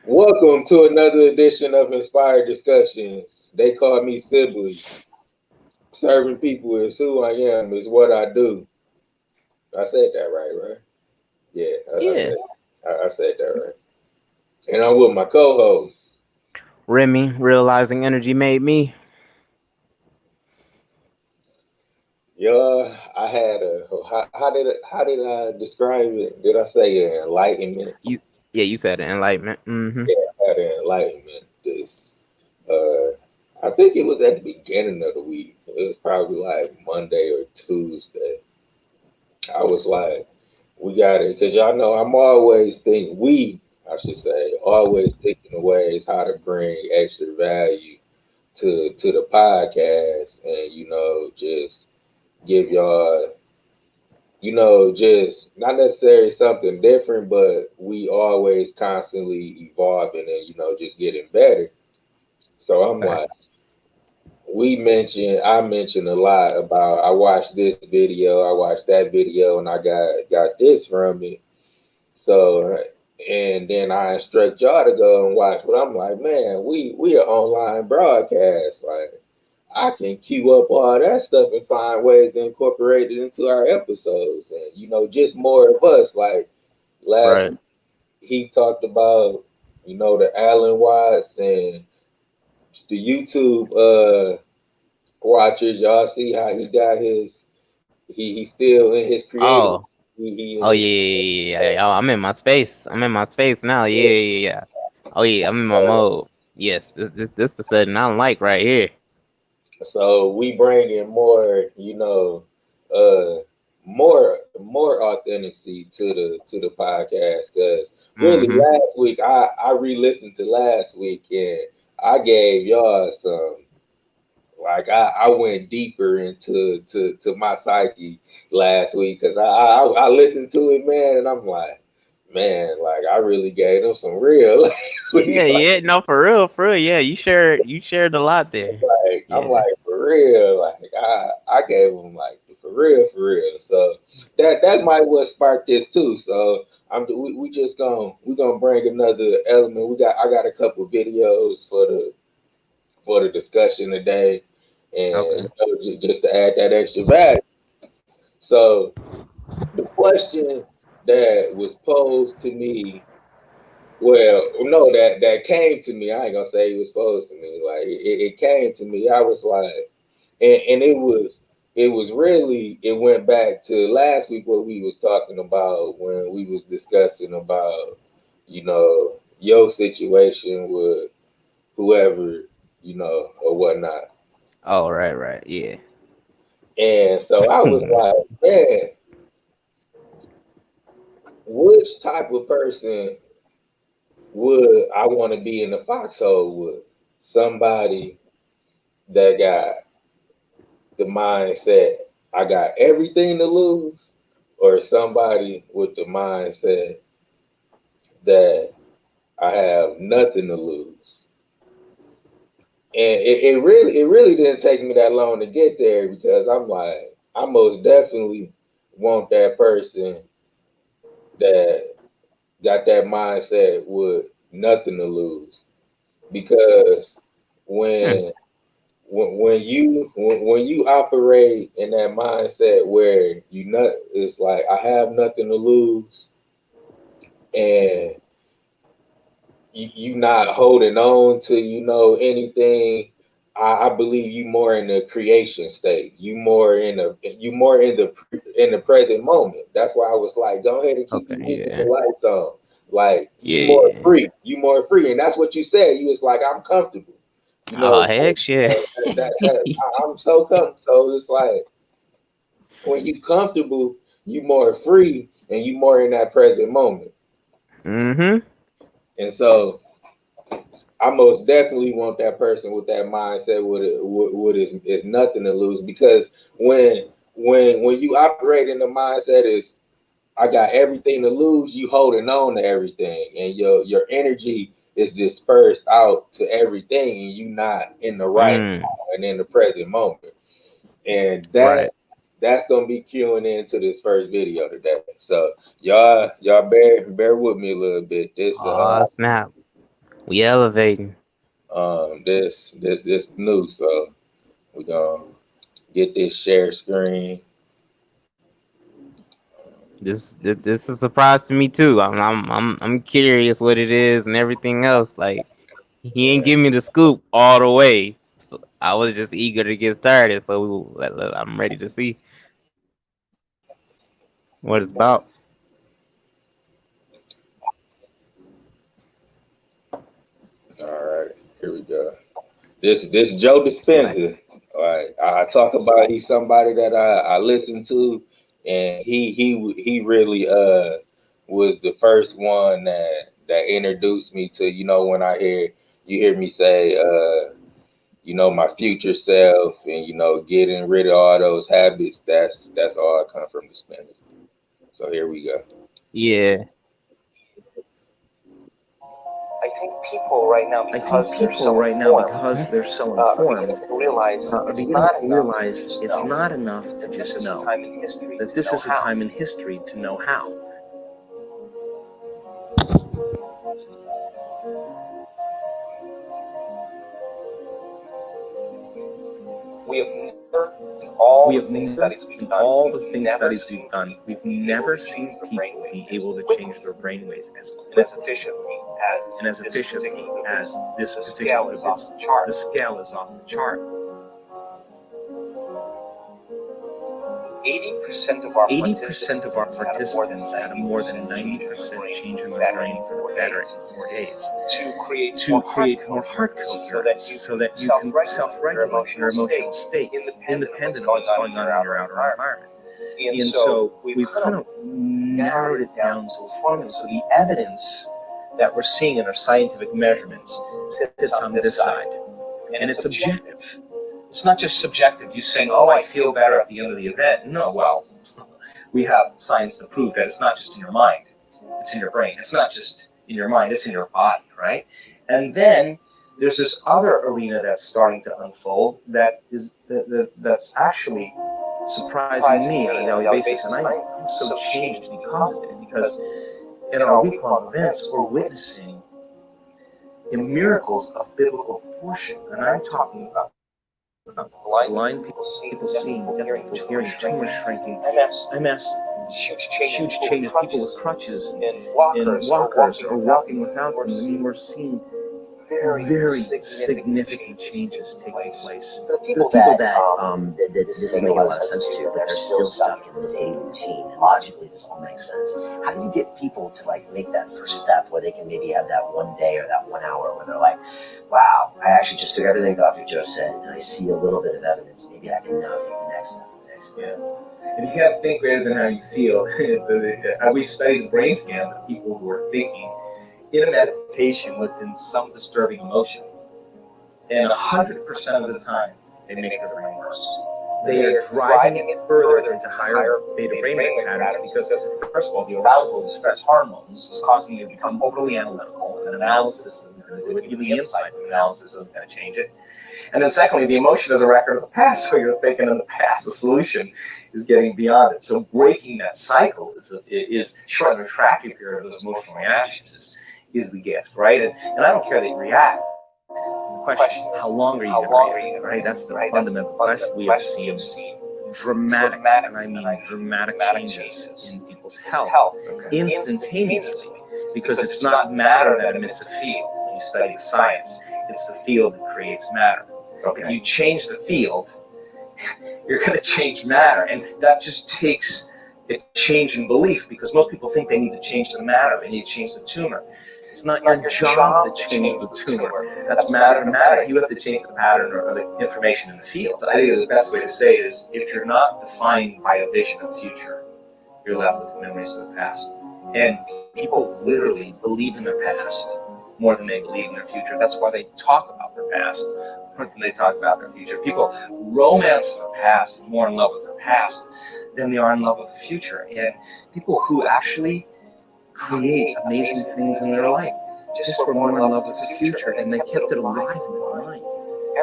Welcome to another edition of Inspired Discussions. They call me Sibley. Serving people is who I am, is what I do. I said that right, right? Yeah, I Yeah. said I said that right. And I'm with my co-host. Remy, realizing energy made me. Yeah, I had a how did I describe it? Did I say enlightenment? You you said it, enlightenment. Mm-hmm. Yeah, I had an enlightenment. This I think it was at the beginning of the week. It was probably like Monday or Tuesday. I was like, we got it, because y'all know I'm always thinking, I should say, always thinking of ways how to bring extra value to the podcast, and just give y'all, just not necessarily something different, but we always constantly evolving and just getting better. So I'm like, Facts. I mentioned a lot about I watched this video, I watched that video, and I got this from it. So, and then I instruct y'all to go and watch. But I'm like, man, we are online broadcast. Like, I can queue up all that stuff and find ways to incorporate it into our episodes, and just more of us. Like last Right. week, he talked about the Alan Watts and the YouTube watchers. Y'all see how he got his. He's still in his creative. Oh. He in Oh his. yeah. Oh, I'm in my space. I'm in my space now. Yeah. Oh yeah, I'm in my mode. Yes, this the setting I like right here. So we bring in more, more authenticity to the podcast. Because really, Mm-hmm. last week I re-listened to last week, and I gave y'all some, like, I went deeper to my psyche last week, because I listened to it, man, and I'm like, man, like, I really gave them some real last week. Yeah. No, for real. Yeah, you shared a lot there. Like, I'm Yeah. like, for real, like, I gave him, like, for real. So that might what sparked this too. So we just gonna bring another element. I got a couple videos for the discussion today, and Okay. just to add that extra value. So the question that was posed to me, well, no, that came to me. I ain't gonna say it was posed to me. Like, it came to me. I was like, and it was really, it went back to last week, what we was talking about when we was discussing about your situation with whoever, or whatnot. Oh, right. Yeah. And so I was like, man, which type of person would I want to be in the foxhole with? Somebody that got the mindset, I got everything to lose, or somebody with the mindset that I have nothing to lose. And it really didn't take me that long to get there, because I'm like, I most definitely want that person that got that mindset with nothing to lose. Because Hmm. when when you operate in that mindset where it's like, I have nothing to lose, and you not holding on to anything. I believe you more in the creation state. You more in the present moment. That's why I was like, go ahead and keep Okay. you keeping the Yeah. lights on. Like, you more Yeah. free. You more free, and that's what you said. You was like, I'm comfortable. You Oh know heck yeah. I'm so comfortable. So it's like, when you comfortable, you more free, and you more in that present moment. Mm-hmm. And so I most definitely want that person with that mindset, is nothing to lose. Because when you operate in the mindset is, I got everything to lose, you holding on to everything, and your energy is dispersed out to everything, and you not in the right Mm. now and in the present moment. And Right. that's gonna be queuing into this first video today. So y'all bear with me a little bit. This Oh snap. We elevating. This new. So we gonna get this share screen. This is a surprise to me too. I'm curious what it is and everything else. Like he ain't give me the scoop all the way. So I was just eager to get started. So I'm ready to see what it's about. All right, here we go. This Joe Dispenza. All right, I talk about he's somebody that I listen to, and he really was the first one that introduced me to, when you hear me say my future self, and getting rid of all those habits. That's all come from Dispenza. So here we go. Yeah, I think people right now, because they're so informed, are beginning to realize it's not enough to just know that this is a time in history to know how. We have never, in all the things studies we've done, we've never seen people be able to change their brainwaves as quickly and as efficiently as this particular. The scale is off the chart. 80% of our participants had a more than 90% change in their brain for the better in 4 days to create more heart coherence so that you can self-regulate your emotional state independent of what's going on in your outer environment. And so we've kind of narrowed it down to a formula. So the evidence that we're seeing in our scientific measurements sits on this side, and it's objective. It's not just subjective. You saying, "Oh, I feel better at the end of the event." No, well, we have science to prove that it's not just in your mind; it's in your brain. It's not just in your mind; it's in your body, right? And then there's this other arena that's starting to unfold that's actually surprising me on a daily basis, and I'm so changed because of it. Because in our week-long events, we're witnessing miracles of biblical proportion, and I'm talking about blind people seeing, deaf people hearing, tumors shrinking, MS, huge changes, people with crutches and walkers or walking without them. I mean, we're seeing very significant changes taking place. For the people that this is making a lot of sense to, but they're still stuck in this daily routine, and logically this all makes sense. How do you get people to make that first step where they can maybe have that one day or that 1 hour where they're like, wow, I actually just took everything Dr. Joe said and I see a little bit of evidence. Maybe I can now take the next step. Yeah. If you can't think greater than how you feel, we've studied the brain scans of people who are thinking in a meditation within some disturbing emotion, and 100% of the time they make their brain worse. They are driving it further into higher beta brainwave patterns because, first of all, the arousal of stress hormones is causing you to become overly analytical, and analysis isn't going to do it. Even the insight of analysis isn't going to change it. And then secondly, the emotion is a record of the past, so you're thinking in the past. The solution is getting beyond it. So breaking that cycle is short and refractory period of those emotional reactions is the gift, right? And I don't care that you react. The question, how long are you going to react, right? That's the fundamental question. We have seen dramatic, and I mean dramatic changes in people's health instantaneously, because it's not matter that emits a field. When you study the science, it's the field that creates matter. If you change the field, you're going to change matter, and that just takes a change in belief, because most people think they need to change the matter, they need to change the tumor. It's not your job to change the tumor. That's matter to matter. You have to change the pattern or the information in the field. I think the best way to say it is, if you're not defined by a vision of the future, you're left with the memories of the past. And people literally believe in their past more than they believe in their future. That's why they talk about their past more than they talk about their future. People romance their past, more in love with their past than they are in love with the future. And people who actually create amazing things in their life just were more in love with the future, and they kept it alive in their mind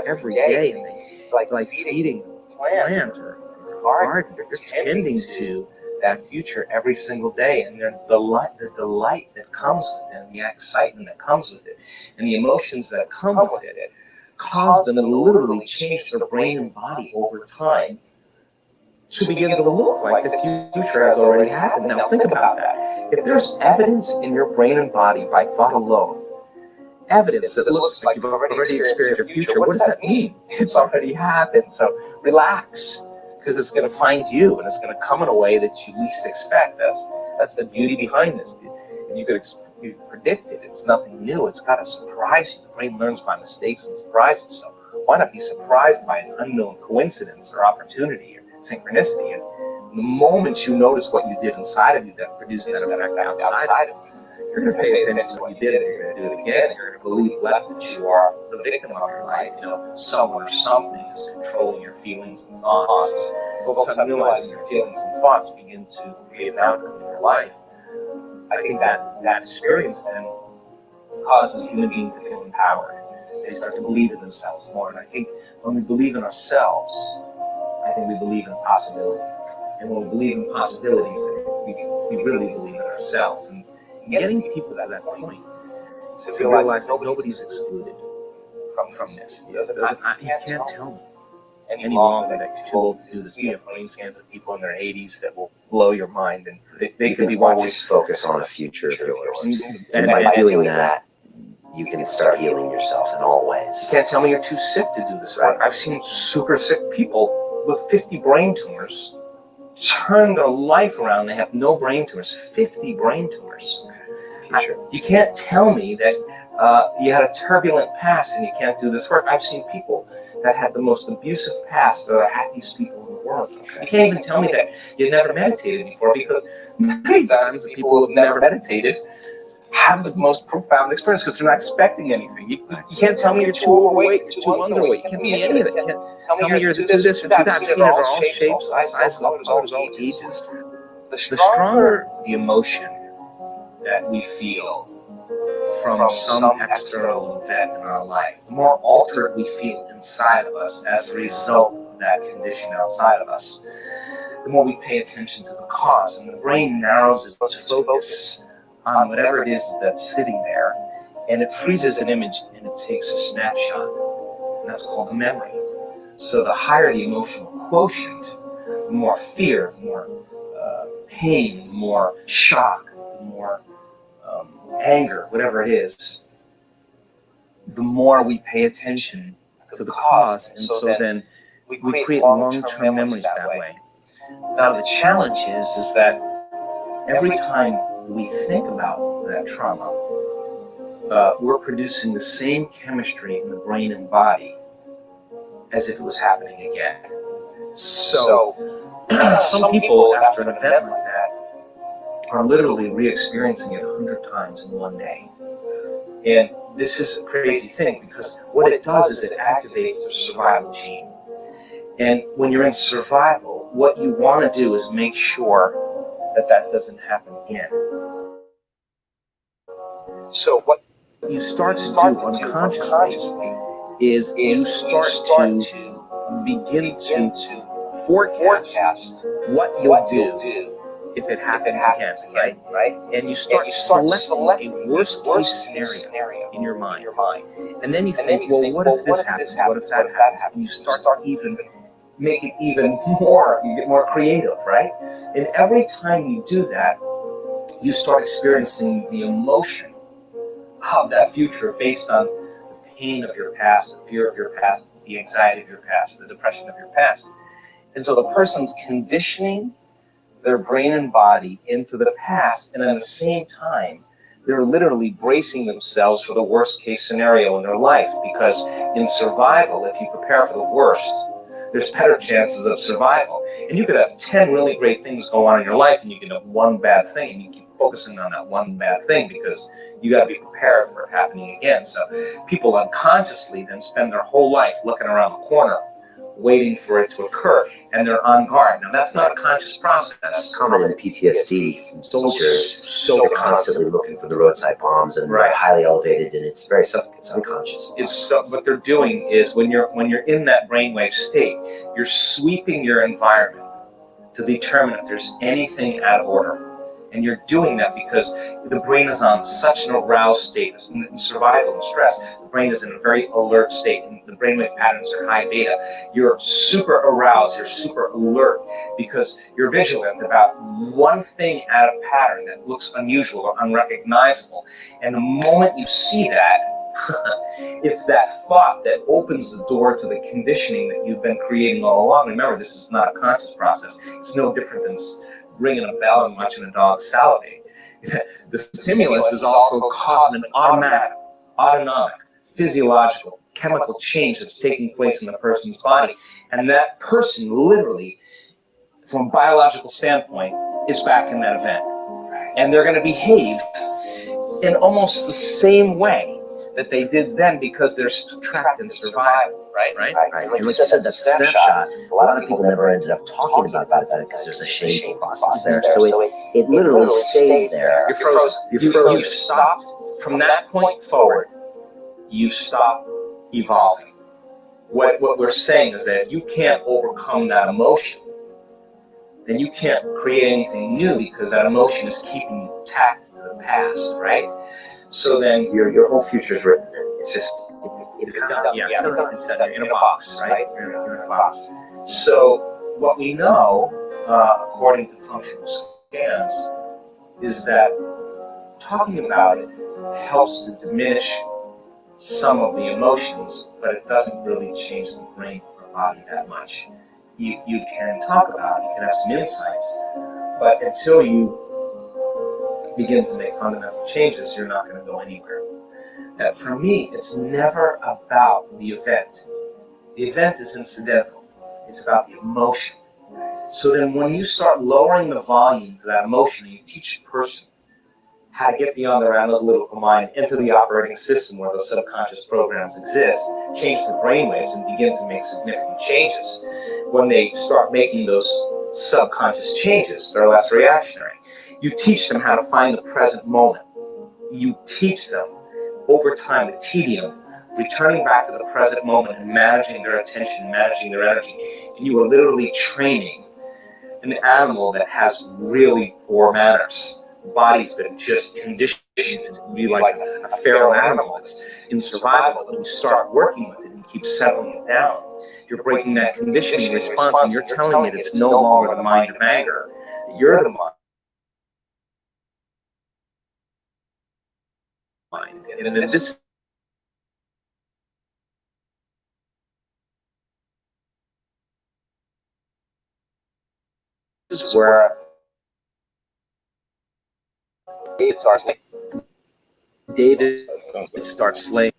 every day, and they like feeding a plant or garden. You're tending to that future every single day, and the delight that comes with it, and the excitement that comes with it, and the emotions that come with it, cause them to literally change their brain and body over time to begin to look like the future has already happened. Now think about that. If there's evidence in your brain and body by thought alone, evidence that looks like you've already experienced your future, what does that mean? It's already happened. So relax, because it's going to find you, and it's going to come in a way that you least expect. That's the beauty behind this. You could predict it. It's nothing new. It's got to surprise you. The brain learns by mistakes and surprises. So why not be surprised by an unknown coincidence or opportunity or synchronicity? And the moment you notice what you did inside of you that produced that effect outside of you, you're going to pay attention to what you did, and you're going to do it again. You're going to believe less that you are the victim of your life. Someone or something is controlling your feelings and thoughts. Focus on realizing your feelings and thoughts begin to create an outcome in your life. I think that experience then causes human beings to feel empowered. They start to believe in themselves more. And I think when we believe in ourselves, I think we believe in possibility. And when we believe in possibilities, I think we really believe in ourselves. And getting people to that point to realize that nobody's excluded from this. You can't tell me any longer that you're too old to do this. We have brain scans of people in their 80s that will blow your mind, and they could be watching. Always focus on a future of yours. And by doing that, you can start healing yourself in all ways. You can't tell me you're too sick to do this work. I've seen super sick people with 50 brain tumors turn their life around. They have no brain tumors, 50 brain tumors. You can't tell me that you had a turbulent past and you can't do this work. I've seen people that had the most abusive past that are the happiest people in the world. You can't even tell me that you never meditated before, because many times the people who have never meditated have the most profound experience because they're not expecting anything. You can't tell me you're too overweight, you're too underweight. You can't tell me any of that. You can't tell me you're too this or too that. I've seen it in all shapes, all sizes, all colors, all ages. The stronger the emotion that we feel from some external event in our life, the more altered we feel inside of us as a result of that condition outside of us, the more we pay attention to the cause. And the brain narrows its focus on whatever it is that's sitting there, and it freezes an image and it takes a snapshot. And that's called a memory. So the higher the emotional quotient, the more fear, the more pain, the more shock, the more anger, whatever it is, the more we pay attention to the cause. And so then we create long-term memories that way. Now the challenge is that every time we think about that trauma, we're producing the same chemistry in the brain and body as if it was happening again. So some people, after an event like that, are literally re-experiencing it 100 times in one day. And this is a crazy thing, because what it does is it activates the survival gene. And when you're in survival, what you want to do is make sure that doesn't happen again. So what you start to do unconsciously is you start to begin to forecast what you'll do if it happens again, right? And you start selecting a worst case scenario in your mind. And then you think, well, what if this happens? What if that happens? And you start to even make it even more, you get more creative, right? And every time you do that, you start experiencing the emotion of that future based on the pain of your past, the fear of your past, the anxiety of your past, the depression of your past. And so the person's conditioning their brain and body into the past, and at the same time, they're literally bracing themselves for the worst case scenario in their life, because in survival, if you prepare for the worst, there's better chances of survival. And you could have 10 really great things go on in your life, and you can have one bad thing, and you keep focusing on that one bad thing because you got to be prepared for it happening again. So people unconsciously then spend their whole life looking around the corner, waiting for it to occur, and they're on guard. Now, that's not a conscious process. That's common in PTSD from soldiers. So they're constantly looking for the roadside bombs, and they're highly elevated, and it's unconscious. What they're doing is when you're in that brainwave state, you're sweeping your environment to determine if there's anything out of order. And you're doing that because the brain is on such an aroused state in survival and stress. The brain is in a very alert state, and the brainwave patterns are high beta. You're super aroused, you're super alert because you're vigilant about one thing out of pattern that looks unusual or unrecognizable. And the moment you see that, it's that thought that opens the door to the conditioning that you've been creating all along. Remember, this is not a conscious process. It's no different than ringing a bell and watching a dog salivate. The stimulus is also causing an autonomic, physiological, chemical change that's taking place in the person's body. And that person literally, from a biological standpoint, is back in that event. And they're going to behave in almost the same way that they did then because they're still trapped in survival, right? Right. And like you said, that's a snapshot. A lot of people never ended up talking about that event because there's a shameful process there. So it literally stays there. You're frozen. You're frozen. You've stopped from that point forward. You've stopped evolving. What we're saying is that if you can't overcome that emotion, then you can't create anything new because that emotion is keeping you tacked to the past, right? So then Your whole future's written. It's just it's done. Yeah, it's done. It's done. You're in a box, right? You're in a box. So what we know, according to functional scans, is that talking about it helps to diminish some of the emotions, but it doesn't really change the brain or body that much. You can talk about it, you can have some insights, but until you begin to make fundamental changes, you're not going to go anywhere. For me, it's never about the event. The event is incidental. It's about the emotion. So then when you start lowering the volume to that emotion, and you teach a person how to get beyond their analytical mind into the operating system where those subconscious programs exist, change the brainwaves and begin to make significant changes. When they start making those subconscious changes, they're less reactionary. You teach them how to find the present moment. You teach them over time the tedium of returning back to the present moment and managing their attention, managing their energy. And you are literally training an animal that has really poor manners. The body's been just conditioned to be like a feral animal that's in survival. But when you start working with it and keep settling it down, you're breaking that conditioning response and you're telling it it's no longer the mind of anger. You're the mind. And then this is where David starts slaying.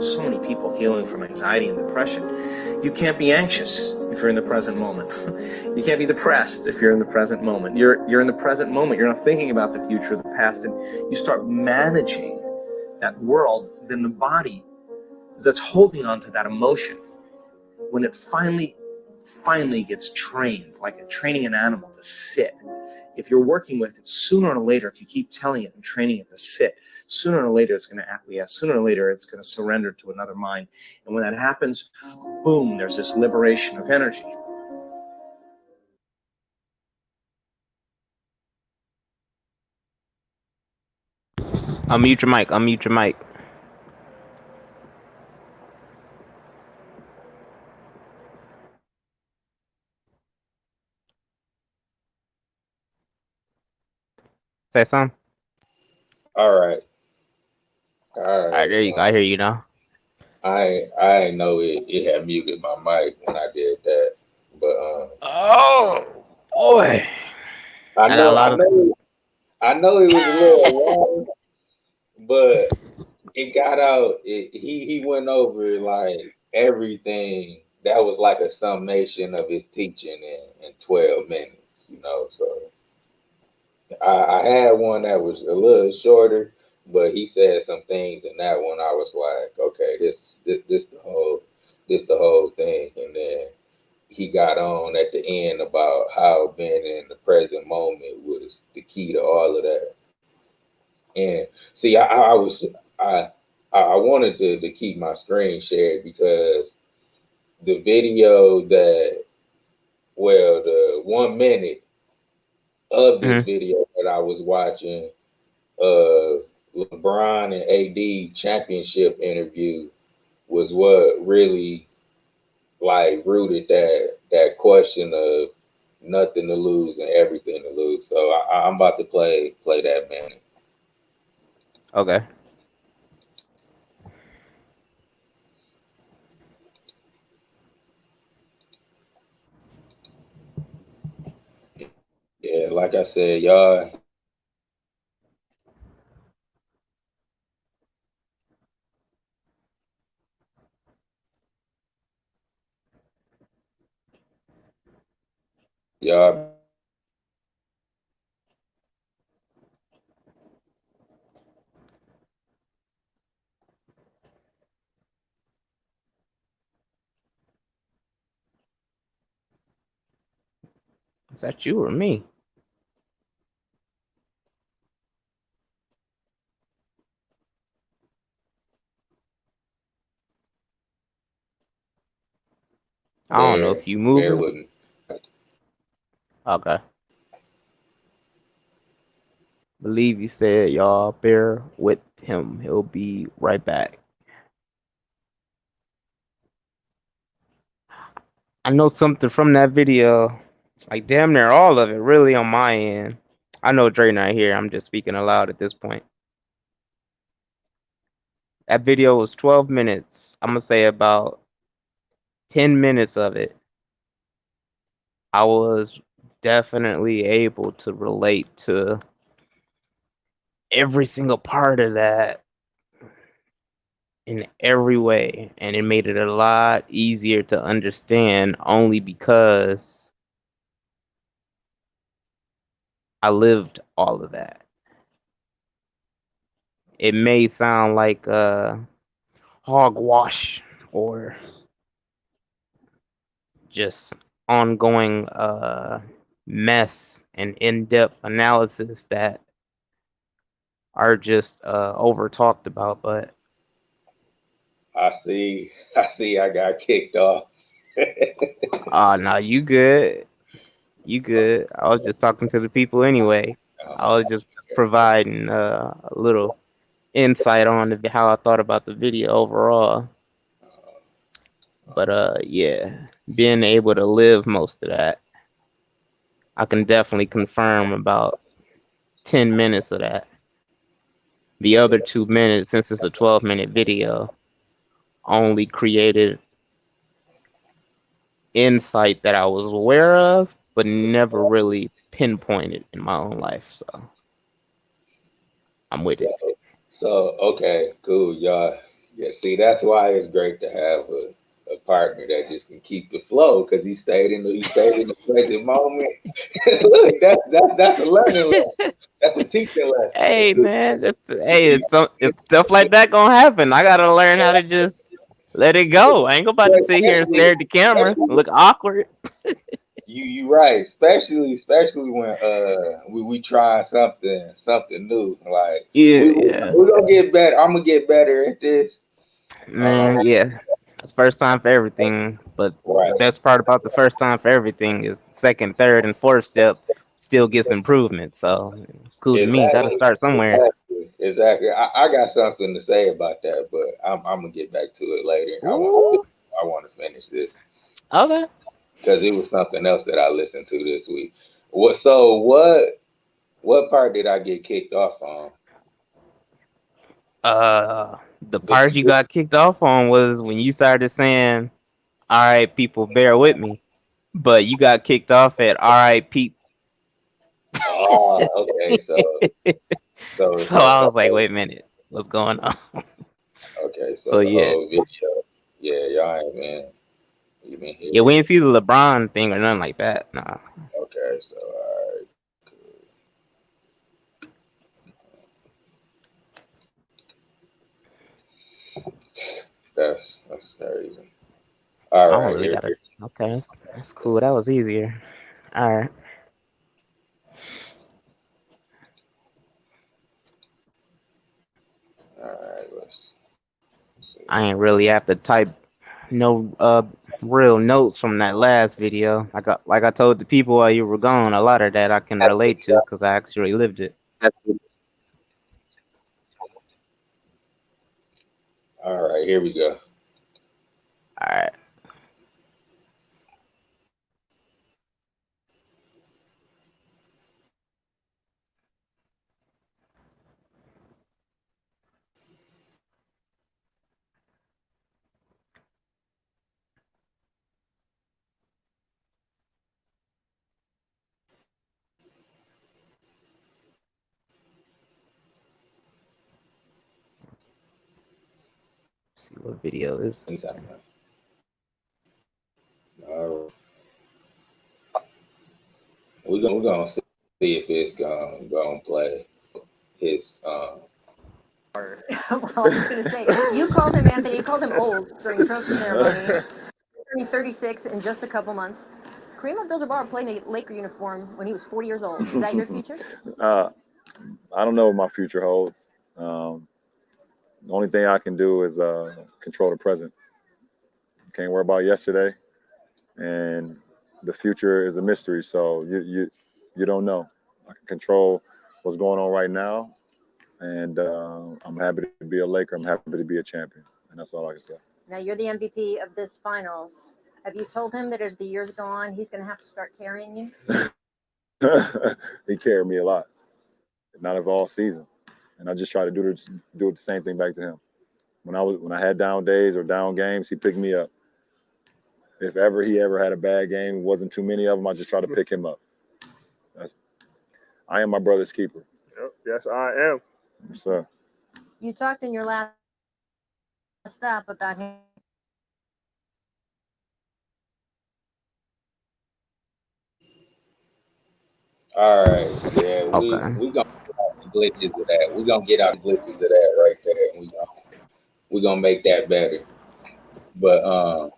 So many people healing from anxiety and depression. You can't be anxious if you're in the present moment. You can't be depressed if you're in the present moment. You're in the present moment. You're not thinking about the future or the past, and you start managing that world. Then the body that's holding on to that emotion, when it finally gets trained, like training an animal to sit. If you're working with it, sooner or later, if you keep telling it and training it to sit, sooner or later it's going to acquiesce. Sooner or later it's going to surrender to another mind. And when that happens, boom, there's this liberation of energy. Unmute your mic. Unmute your mic. Say something. All right. All right, there you go. I hear you now. I didn't know it had muted my mic when I did that, but Oh boy. I I got a know lot of. I know it was a little long, but it got out. He went over like everything. That was like a summation of his teaching in 12 minutes, So I had one that was a little shorter, but he said some things in that one. I was like, okay, this the whole thing. And then he got on at the end about how being in the present moment was the key to all of that. And see, I wanted to keep my screen shared because the video that well, the 1 minute of this Mhm. video that I was watching, LeBron and AD championship interview was what really like rooted that question of nothing to lose and everything to lose. So I'm about to play that minute. Okay. Yeah, like I said, y'all. Y'all, Is that you or me? I don't know if you bear moving. with me. Okay. Believe you said y'all bear with him. He'll be right back. I know something from that video, like damn near all of it, really on my end. I know Dre not here. I'm just speaking aloud at this point. That video was 12 minutes. I'm gonna say about 10 minutes of it. I was definitely able to relate to every single part of that in every way, and it made it a lot easier to understand only because I lived all of that. It may sound like hogwash or just ongoing mess and in-depth analysis that are just over talked about, but I see. I see. I got kicked off. no, you good. You good. I was just talking to the people anyway. I was just providing a little insight on how I thought about the video overall. But yeah, being able to live most of that, I can definitely confirm about 10 minutes of that. The other 2 minutes, since it's a 12-minute video, only created insight that I was aware of, but never really pinpointed in my own life. So I'm with it. So okay, cool, y'all. Yeah, see, that's why it's great to have a partner that just can keep the flow because he stayed in the present moment. Look, that's a learning lesson. That's a teaching Hey lesson. man, it's stuff like that gonna happen. I gotta learn how to just let it go. I ain't about to sit here and Especially, stare at the camera, especially look awkward. you right. Especially when we try something new. Like Yeah, we yeah. we gonna get better. I'm gonna get better at this. Uh, Man, yeah. It's first time for everything. But the right. best part about the first time for everything is second, third, and fourth step still gets improvement. So it's cool to me. Gotta Exactly. start somewhere. Exactly. I got something to say about that, but I'm gonna get back to it later. Ooh, I want to finish this okay. because it was something else that I listened to this week. What part did I get kicked off on? The The part you got kicked off on was when you started saying, "All right, people, bear with me," but you got kicked off at "All right, people." okay. So I was like, "Wait a minute, what's going on?" Okay. So So the yeah, whole video, yeah, y'all ain't been even yeah, hear we it. didn't see the LeBron thing or nothing like that. Nah. Okay. So that's crazy. All I don't right. really Here. gotta. Okay, that's cool. That was easier. All right. All right. Let's see. I ain't really have to type no real notes from that last video. Like I told the people while you were gone, a lot of that I can relate to because I actually lived it. All right, here we go. All right. See what video is. All right. We're gonna see if it's gonna play his Well, I was going to say, you called him, Anthony, you called him old during trophy ceremony. Turning 36 in just a couple months. Kareem Abdul-Jabbar played in a Laker uniform when he was 40 years old. Is that your future? I don't know what my future holds. The only thing I can do is control the present. Can't worry about yesterday, and the future is a mystery. So you don't know. I can control what's going on right now, and I'm happy to be a Laker. I'm happy to be a champion, and that's all I can say. Now, you're the MVP of this finals. Have you told him that as the years go on, he's going to have to start carrying you? He carried me a lot, not of all season, and I just try to do the same thing back to him. When I had down days or down games, he picked me up. If ever he had a bad game, wasn't too many of them, I just try to pick him up. I am my brother's keeper. Yep. Yes, I am. Yes, sir. You talked in your last stop about him. All right, yeah, Okay. we gonna get out the glitches of that. We gonna get out the glitches of that right there, and we gonna make that better. But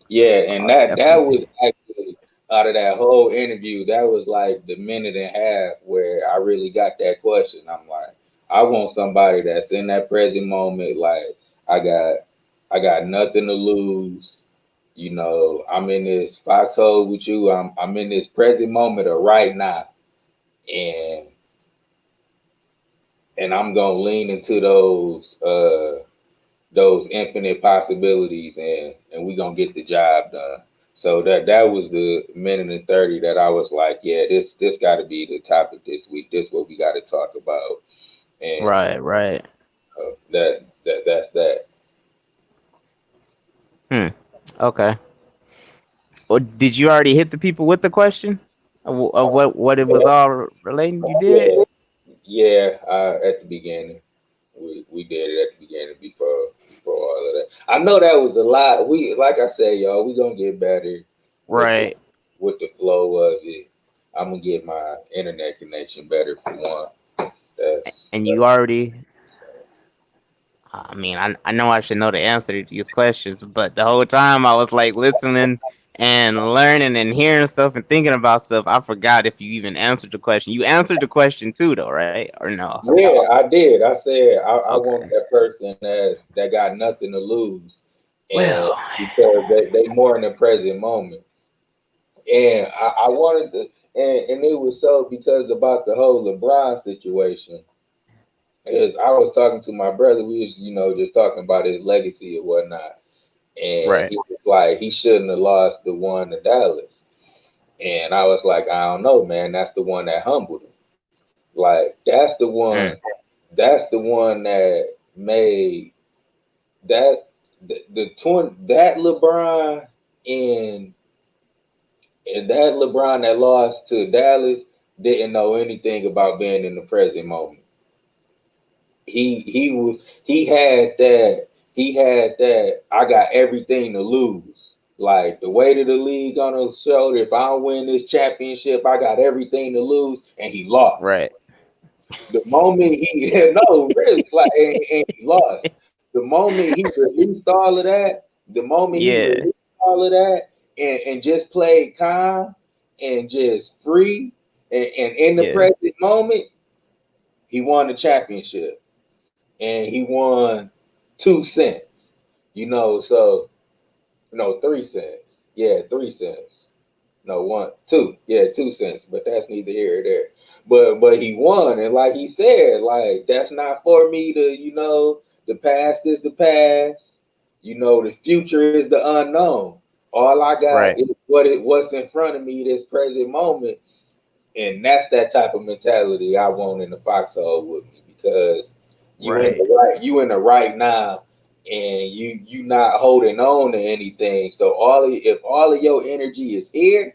yeah, and that was actually out of that whole interview, that was like the minute and a half where I really got that question. I'm like, I want somebody that's in that present moment. Like I got nothing to lose. You know, I'm in this foxhole with you. I'm in this present moment of right now, and I'm gonna lean into those infinite possibilities, and we gonna get the job done. So that was the minute and 30 that I was like, yeah, this got to be the topic this week. This what we got to talk about, and Right. that's that. Okay. Well, did you already hit the people with the question of what it was all relating? You did. Yeah, at the beginning, we did it at the beginning before all of that. I know that was a lot. We like I said, y'all, we gonna get better Right. with the flow of it. I'm gonna get my internet connection better for one. And you already. I mean, I know I should know the answer to these questions, but the whole time I was like listening and learning and hearing stuff and thinking about stuff. I forgot if you even answered the question. You answered the question too, though, right? Or no? Yeah, I did. I said I want Okay. that person that got nothing to lose, and Well, because they more in the present moment. And I wanted to, and it was so because about the whole LeBron situation. Is I was talking to my brother, we was just talking about his legacy and whatnot, and right. he was like he shouldn't have lost the one to Dallas, and I was like I don't know, man, that's the one that humbled him. Like that's the one that made that the twin that LeBron and that LeBron that lost to Dallas didn't know anything about being in the present moment. He had that I got everything to lose. Like the weight of the league on his shoulder. If I don't win this championship, I got everything to lose, and he lost. Right. The moment he no, really, like, and he lost. The moment he released all of that, Yeah. and just played calm and just free and in the Yeah. present moment, he won the championship and he won 2 cents. So No, 3 cents. Yeah, 3 cents. No, 2. Yeah, 2 cents. But that's neither here or there. But he won, and like he said, like that's not for me to, the past is the past. The future is the unknown. All I got Right. is what's in front of me, this present moment, and that's that type of mentality I want in the foxhole with me, because Right. you in the right now, and you not holding on to anything. So if all of your energy is here,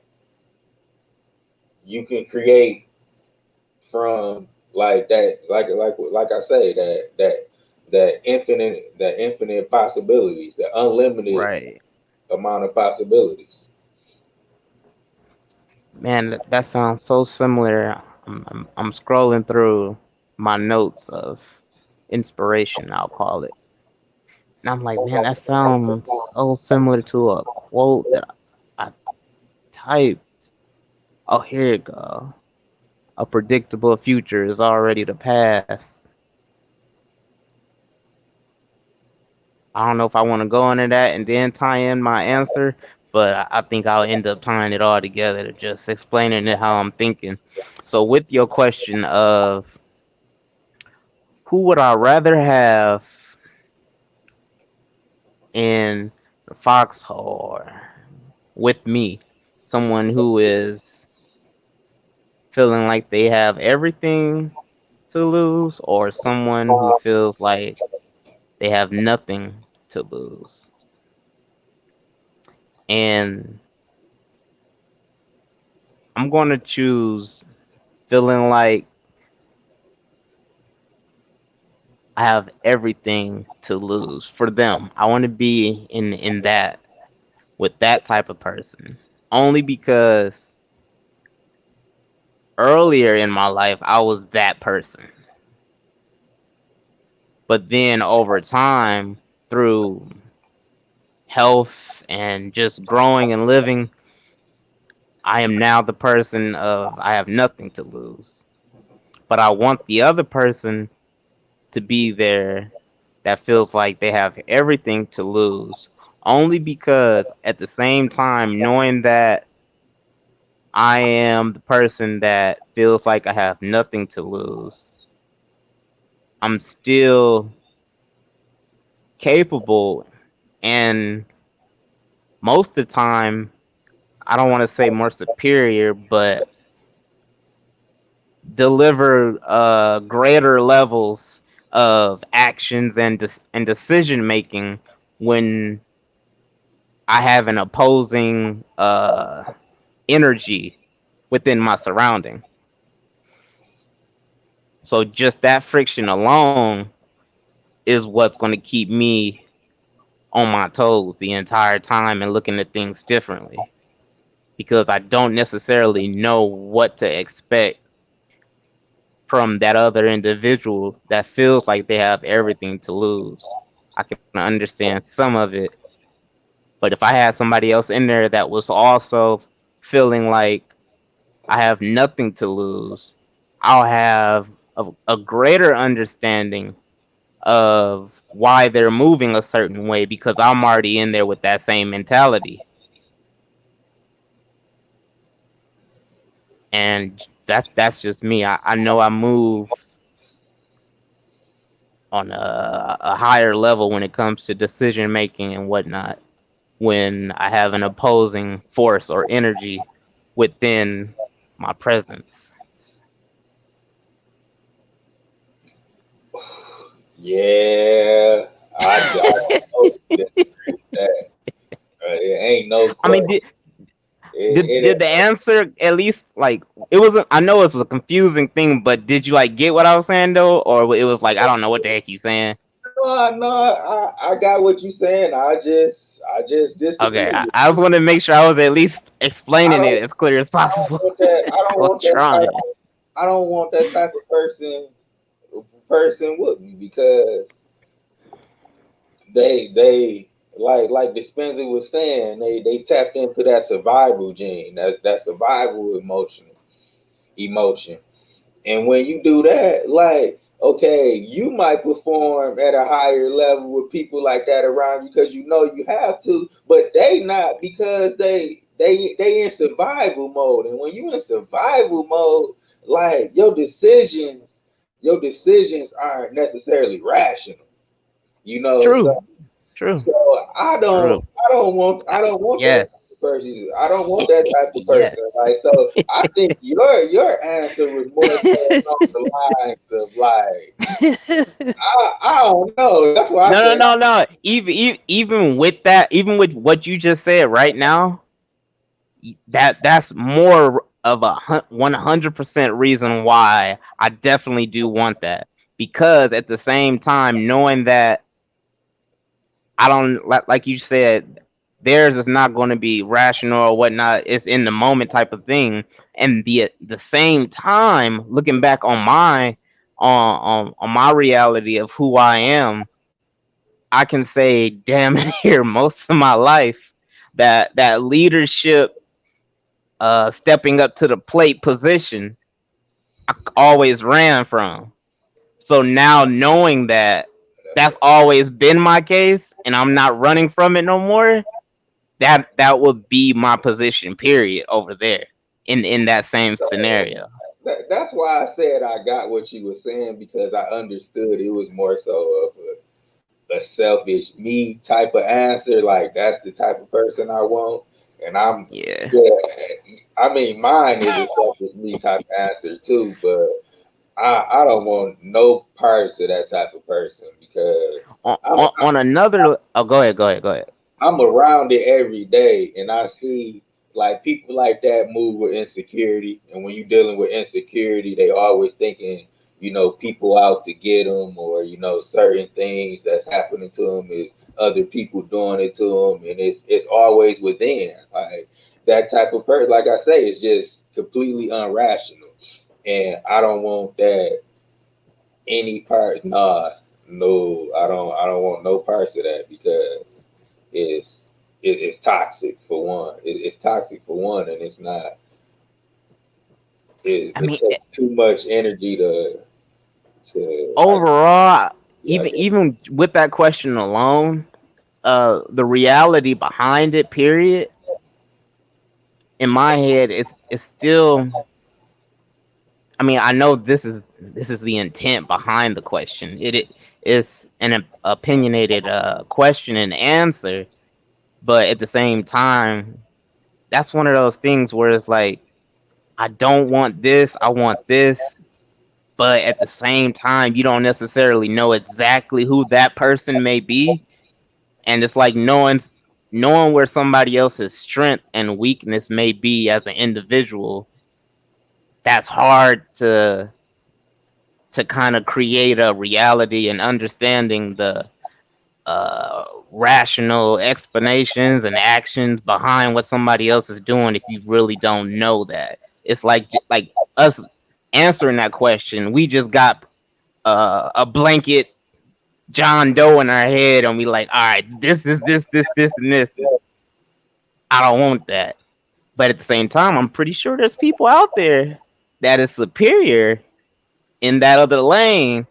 you can create from like that, like I say, that infinite possibilities, the unlimited Right. amount of possibilities. Man, that sounds so similar. I'm scrolling through my notes of inspiration, I'll call it. And I'm like, man, that sounds so similar to a quote that I typed. Oh, here you go. A predictable future is already the past. I don't know if I want to go into that and then tie in my answer, but I think I'll end up tying it all together to just explaining it how I'm thinking. So, with your question of who would I rather have in the foxhole or with me, someone who is feeling like they have everything to lose, or someone who feels like they have nothing to lose. And I'm going to choose feeling like I have everything to lose for them. I want to be in that with that type of person. Only because earlier in my life I was that person. But then over time, through health and just growing and living, I am now the person of I have nothing to lose. But I want the other person to be there that feels like they have everything to lose. Only because at the same time, knowing that I am the person that feels like I have nothing to lose, I'm still capable, and most of the time, I don't want to say more superior, but deliver greater levels of actions and decision making when I have an opposing energy within my surrounding. So just that friction alone is what's going to keep me on my toes the entire time and looking at things differently, because I don't necessarily know what to expect from that other individual that feels like they have everything to lose. I can understand some of it, but if I had somebody else in there that was also feeling like I have nothing to lose, I'll have a greater understanding of why they're moving a certain way because I'm already in there with that same mentality. And that's just me. I know I move on a higher level when it comes to decision making and whatnot when I have an opposing force or energy within my presence. Yeah, I totally disagree with that. It ain't no I mean, question. did the answer at least like it wasn't? I know it was a confusing thing, but did you like get what I was saying though, or it was like I don't know what the heck you saying? No, I got what you saying. I just Okay, disagree with I you. was want to make sure I was at least I explaining don't, it as clear as I don't possible. want that. I I don't was want that trying. type. I don't want that type of person with me, because they like Dispenza was saying, they tapped into that survival gene, that survival emotion. And when you do that, like okay, you might perform at a higher level with people like that around you because you know you have to, but they not because they in survival mode. And when you in survival mode, like your decisions aren't necessarily rational. You know, so True, true, so I don't true. I don't want I don't want that type of Yes, person. I don't want that type of yes. person. Like so I think your answer was more so along the lines of like I don't know. That's why I No, no, said no, no. Even with that, even with what you just said right now, that's more of a 100% reason why I definitely do want that. Because at the same time, knowing that I don't like you said, theirs is not going to be rational or whatnot. It's in the moment type of thing. And the same time, looking back on on my reality of who I am, I can say damn near most of my life that leadership, stepping up to the plate position, I always ran from. So now knowing that that's always been my case and I'm not running from it no more, that would be my position period over there in that same scenario. that's why I said I got what you were saying because I understood it was more so of a selfish me type of answer. Like that's the type of person I want. And I'm Yeah. yeah, I mean mine is a selfish me type of answer too, but I don't want no parts of that type of person because I'm On another, oh, go ahead, go ahead, go ahead. I'm around it every day and I see like people like that move with insecurity. And when you're dealing with insecurity, they always thinking, people out to get them or, certain things that's happening to them is other people doing it to them. And it's always within. Like that type of person, like I say, is just completely irrational. And I don't want that any part. Nah, no, I don't want no parts of that because it's it's toxic for one. It's toxic for one, and it's not. It, I it mean, takes too much energy to overall, I guess. even with that question alone, the reality behind it, period, in my head, it's still. I mean, I know this is the intent behind the question. It is an opinionated question and answer, but at the same time, that's one of those things where it's like I don't want this, I want this, but at the same time, you don't necessarily know exactly who that person may be, and it's like knowing where somebody else's strength and weakness may be as an individual. That's hard to kind of create a reality and understanding the rational explanations and actions behind what somebody else is doing if you really don't know that. It's like us answering that question. We just got a blanket John Doe in our head, and we like, all right, this is this, and this. I don't want that. But at the same time, I'm pretty sure there's people out there that is superior in that other lane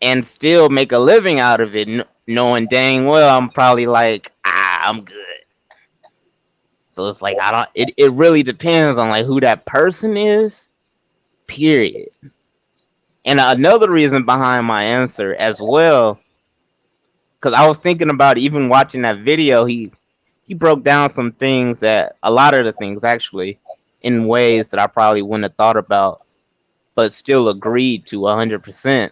and still make a living out of it, knowing dang well I'm probably like, I'm good. So it's like I don't. It really depends on like who that person is. Period. And another reason behind my answer as well, because I was thinking about even watching that video. He broke down some things that a lot of the things actually in ways that I probably wouldn't have thought about, but still agreed to 100%.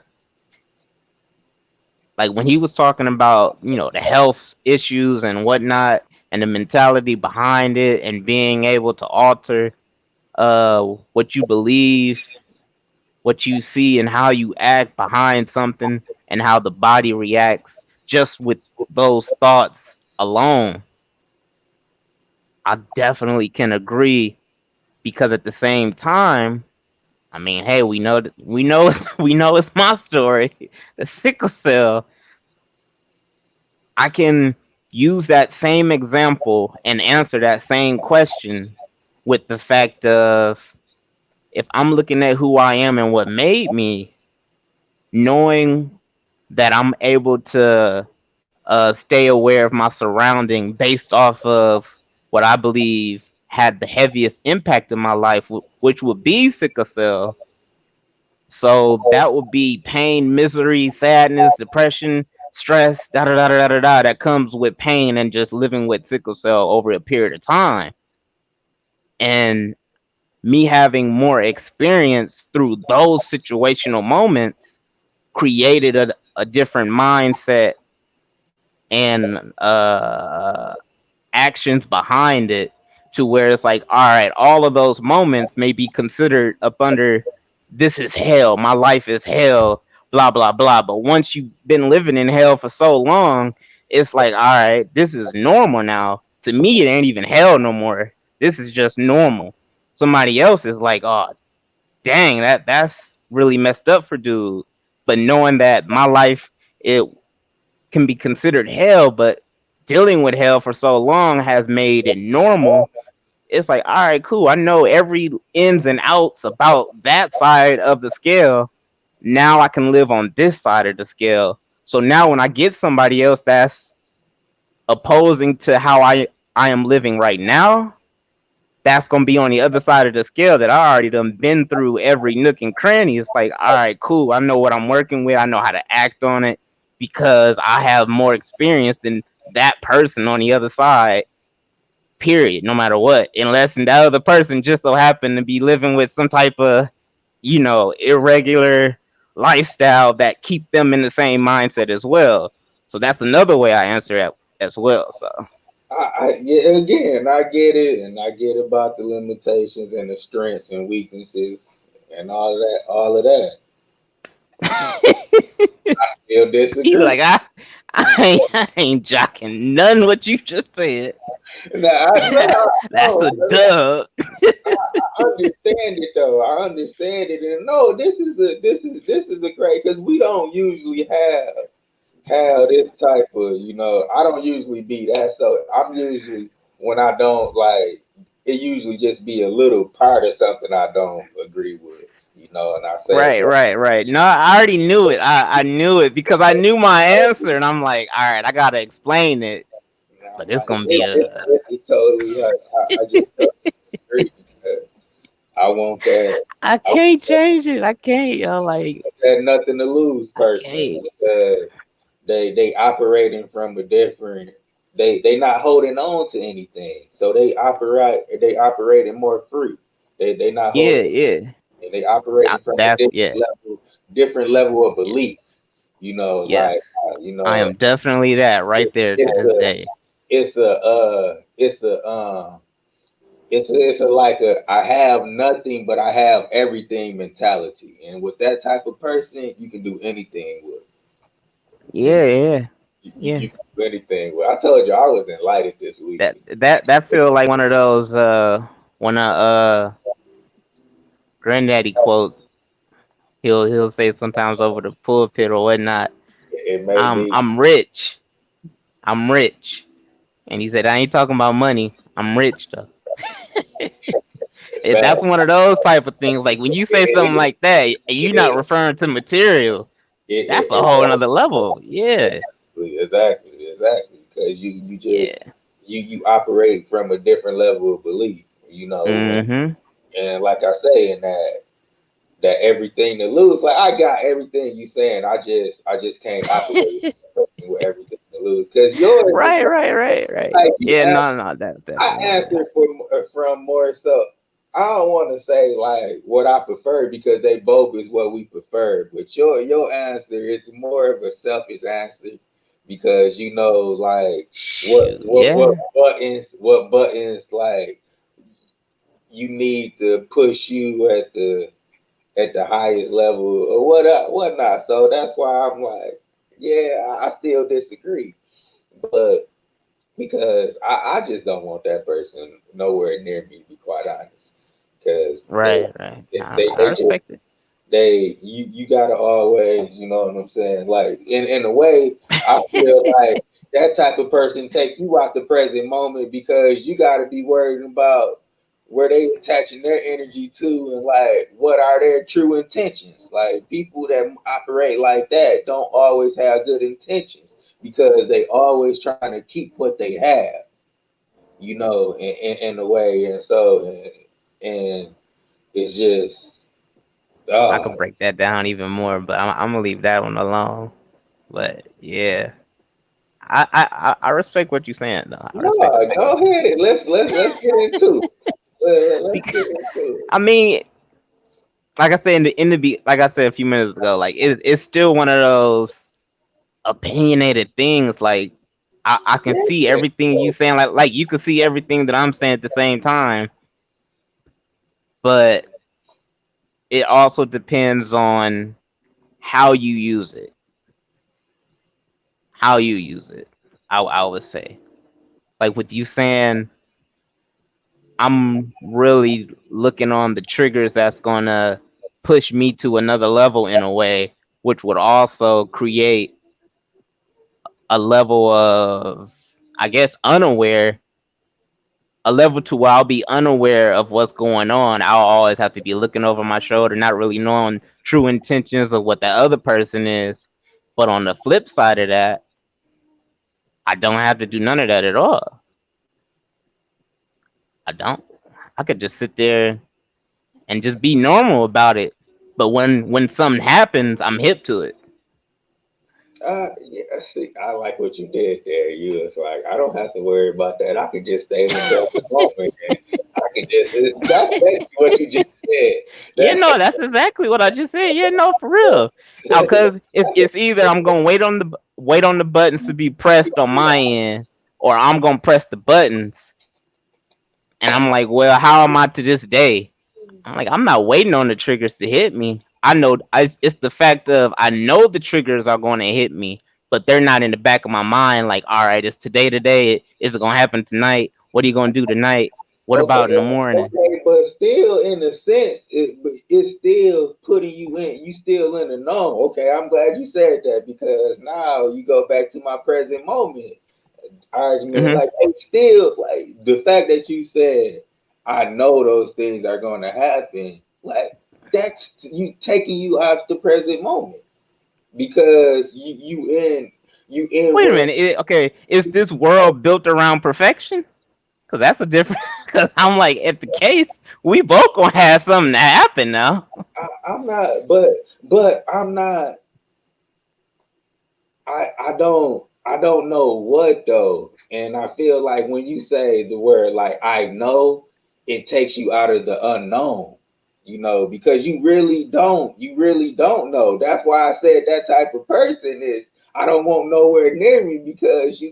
Like when he was talking about the health issues and whatnot and the mentality behind it and being able to alter what you believe, what you see, and how you act behind something, and how the body reacts just with those thoughts alone, I definitely can agree. Because at the same time, I mean, hey, we know we know it's my story, the sickle cell. I can use that same example and answer that same question with the fact of if I'm looking at who I am and what made me, knowing that I'm able to stay aware of my surrounding based off of what I believe had the heaviest impact in my life, which would be sickle cell. So that would be pain, misery, sadness, depression, stress, da da da da da da, that comes with pain and just living with sickle cell over a period of time. And me having more experience through those situational moments created a different mindset and actions behind it, to where it's like, all right, all of those moments may be considered up under this is hell, my life is hell, blah blah blah. But once you've been living in hell for so long, it's like, all right, this is normal now. To me, it ain't even hell no more. This is just normal. Somebody else is like, oh dang, that's really messed up for dude. But knowing that my life, it can be considered hell, but dealing with hell for so long has made it normal. It's like, all right, cool. I know every ins and outs about that side of the scale. Now I can live on this side of the scale. So now when I get somebody else that's opposing to how I am living right now, that's gonna be on the other side of the scale that I already done been through every nook and cranny. It's like, all right, cool. I know what I'm working with. I know how to act on it because I have more experience than that person on the other side. Period. No matter what, unless that other person just so happened to be living with some type of, irregular lifestyle that keep them in the same mindset as well. So that's another way I answer it as well. So. Yeah, again, I get it, and I get about the limitations and the strengths and weaknesses and all of that. I still disagree. He's like, I ain't jocking none what you just said. That's a dub. I understand it though. I understand it, and no, this is a great, because we don't usually have this type of, I don't usually be that. So I'm usually, when I don't like, it usually just be a little part of something I don't agree with, and I say Right. No, I already knew it. I knew it because I knew my answer, and I'm like, all right, I gotta explain it. But it's gonna be this is totally I just totally disagree, because I want that. I can't change it. I can't. Yo, like That nothing to lose person, because they operating from a different. They not holding on to anything, so they operating more free. They not holding. yeah. They operating from a different level of belief. Yes. Like Yes. I am definitely that right there to this day. It's a like a I have nothing but I have everything mentality, and with that type of person, you can do anything with. Yeah. You can do anything with. I told you I was enlightened this week. That feel like one of those granddaddy quotes. He'll say sometimes over the pulpit or whatnot. I'm rich. I'm rich. And he said, I ain't talking about money. I'm rich though. That's one of those type of things. Like when you say something like that, you're not referring to material. That's a whole another level. Yeah. Exactly. Because you just you operate from a different level of belief. And like I say, in that everything to lose. Like I got everything you saying. I just can't operate with everything to lose. Because yours, right. Like No. I answered from more so. I don't want to say like what I prefer, because they both is what we prefer. But your answer is more of a selfish answer, because like what buttons like you need to push you at the highest level or whatnot. So that's why I'm like, yeah, I still disagree. But because I just don't want that person nowhere near me, to be quite honest. Because right. I respect it. You gotta always, you know what I'm saying? Like in a way, I feel like that type of person take you out the present moment, because you gotta be worried about where they attaching their energy to, and like what are their true intentions. Like people that operate like that don't always have good intentions because they always trying to keep what they have, in a way. And so and it's just I could break that down even more, but I'm gonna leave that one alone. But yeah, I respect what you're saying though. I no, respect what you're go saying. ahead. Let's get into it. Let's Because, get into it. I mean, like I said like I said a few minutes ago, like it's still one of those opinionated things. Like I can see Yeah. everything you saying, like you can see everything that I'm saying at the same time, but it also depends on how you use it. How you use it, I would say. Like with you saying, I'm really looking on the triggers that's gonna push me to another level in a way, which would also create a level of, I guess, a level to where I'll be unaware of what's going on. I'll always have to be looking over my shoulder, not really knowing true intentions of what that other person is. But on the flip side of that, I don't have to do none of that at all. I don't. I could just sit there and just be normal about it. But when something happens, I'm hip to it. Yeah, see, I like what you did there. You was like, I don't have to worry about that. I can just stay in the present moment. And I can that's basically what you just said. Yeah, That, no, that's exactly what I just said. Yeah, no, for real. Because it's either I'm gonna wait on the buttons to be pressed on my end, or I'm gonna press the buttons. And I'm like, well, how am I to this day? I'm like, I'm not waiting on the triggers to hit me. I know it's the fact of I know the triggers are going to hit me, but they're not in the back of my mind. Like, all right, it's today. Is it going to happen tonight? What are you going to do tonight? What about in the morning? okay, but still, in a sense, it's still putting you in. You still in the know. Okay, I'm glad you said that because now you go back to my present moment argument. Hmm. Like, it's still like the fact that you said, I know those things are going to happen. Like, that's you taking you out of the present moment because you in Wait a where minute. Okay, is this world built around perfection? Because that's a different. Because I'm like, if the case, we both gonna have something to happen now. I'm not, but I'm not. I don't know what though, and I feel like when you say the word like I know, it takes you out of the unknown. Because you really don't know. That's why I said that type of person is. I don't want nowhere near me because you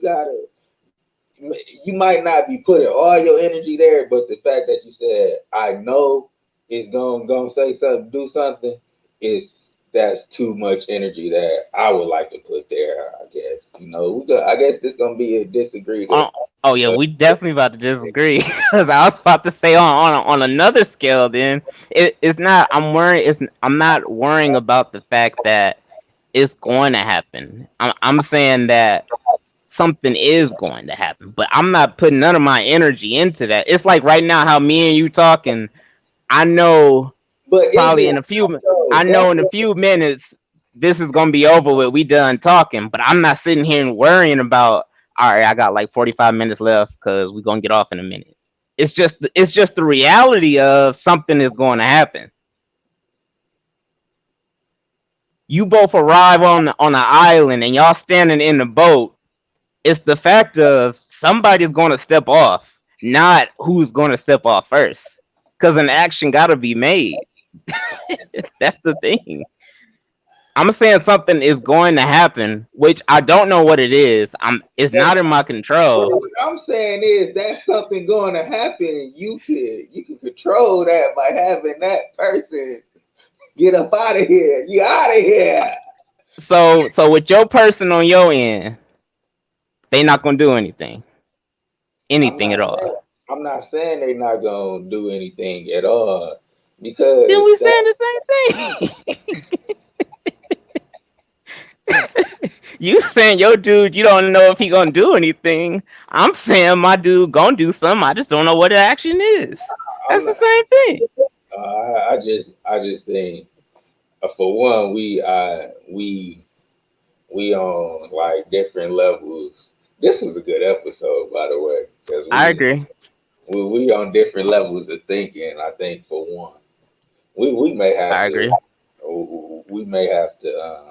might not be putting all your energy there, but the fact that you said I know is gonna say something, do something, is that's too much energy that I would like to put there. I guess I guess this gonna be a disagree to. Oh, oh yeah, Uh, we definitely about to disagree. Because I was about to say on another scale. Then it's not. I'm not worrying about the fact that it's going to happen. I'm saying that something is going to happen, but I'm not putting none of my energy into that. It's like right now how me and you talking. I know but is probably it I so? know in a few minutes this is gonna be over with. We done talking, but I'm not sitting here and worrying about. All right, I got like 45 minutes left because we're gonna get off in a minute. It's just the reality of something is going to happen. You both arrive on an island and y'all standing in the boat. It's the fact of somebody's going to step off, not who's going to step off first. Because an action got to be made. That's the thing. I'm saying something is going to happen, which I don't know what it is. It's not in my control. What I'm saying is that's something going to happen. You can control that by having that person get up out of here. You out of here. So with your person on your end, they not gonna do I'm anything not at all. saying I'm not saying they're not gonna do anything at all because Then we that saying the same thing. You saying your dude, you don't know if he gonna do anything. I'm saying my dude gonna do something. I just don't know what the action is. I'm That's the not, same thing. I just think for one, we on like different levels. This was a good episode, by the way, because I agree. we on different levels of thinking. I think for one, we may have I to agree. we may have to